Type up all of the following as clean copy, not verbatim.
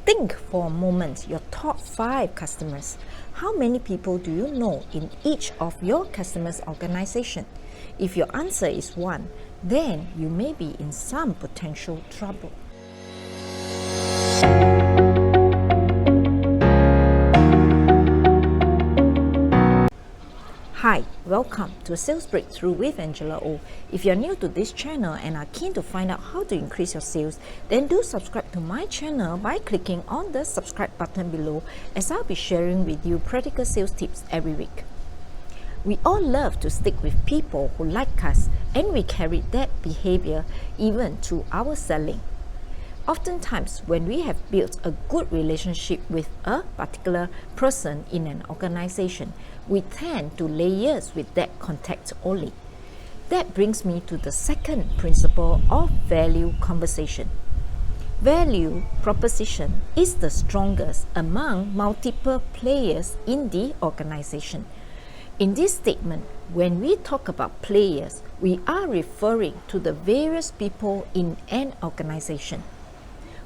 Think for a moment your top 5 customers. How many people do you know in each of your customers' organization? If your answer is 1, then you may be in some potential trouble. Hi, welcome to Sales Breakthrough with AngelaOh. If you're new to this channel and are keen to find out how to increase your sales, then do subscribe to my channel by clicking on the subscribe button below, as I'll be sharing with you practical sales tips every week. We all love to stick with people who like us, and we carry that behavior even to our selling. Oftentimes, when we have built a good relationship with a particular person in an organization, we tend to liaise with that contact only. That brings me to the second principle of value conversation. Value proposition is the strongest among multiple players in the organization. In this statement, when we talk about players, we are referring to the various people in an organization.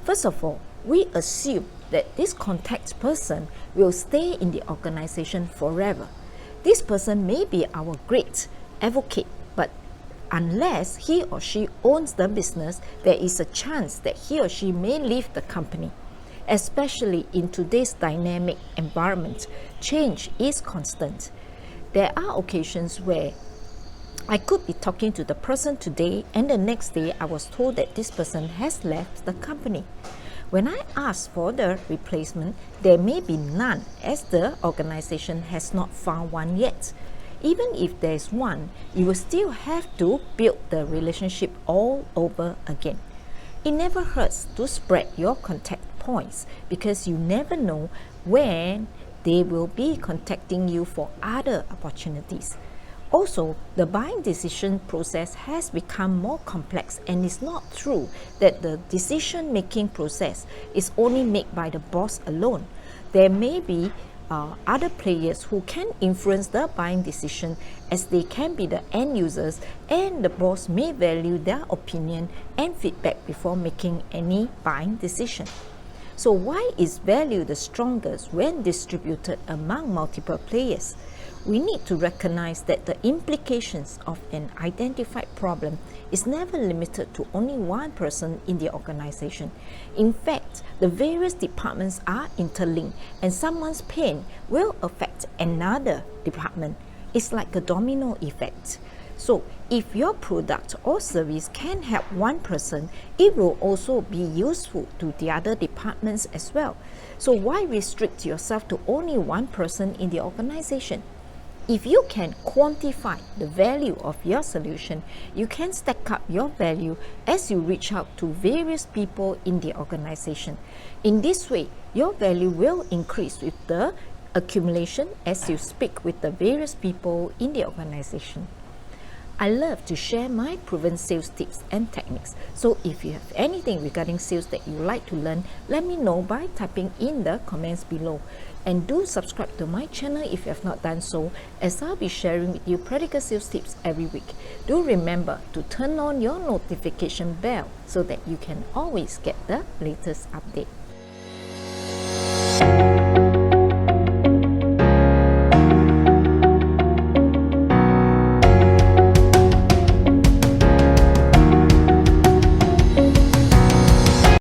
First of all, we assume that this contact person will stay in the organization forever. This person may be our great advocate, but unless he or she owns the business, there is a chance that he or she may leave the company. Especially in today's dynamic environment, change is constant. There are occasions where I could be talking to the person today, and the next day I was told that this person has left the company. When I ask for the replacement, there may be none, as the organization has not found one yet. Even if there is one, you will still have to build the relationship all over again. It never hurts to spread your contact points, because you never know when they will be contacting you for other opportunities. Also, the buying decision process has become more complex, and it's not true that the decision-making process is only made by the boss alone. There may be other players who can influence the buying decision, as they can be the end users, and the boss may value their opinion and feedback before making any buying decision. So why is value the strongest when distributed among multiple players? We need to recognize that the implications of an identified problem is never limited to only one person in the organization. In fact, the various departments are interlinked, and someone's pain will affect another department. It's like a domino effect. So, if your product or service can help one person, it will also be useful to the other departments as well. So, why restrict yourself to only one person in the organization? If you can quantify the value of your solution, you can stack up your value as you reach out to various people in the organization. In this way, your value will increase with the accumulation as you speak with the various people in the organization. I love to share my proven sales tips and techniques. So if you have anything regarding sales that you like to learn, let me know by typing in the comments below. And do subscribe to my channel if you have not done so, as I'll be sharing with you practical sales tips every week. Do remember to turn on your notification bell so that you can always get the latest update.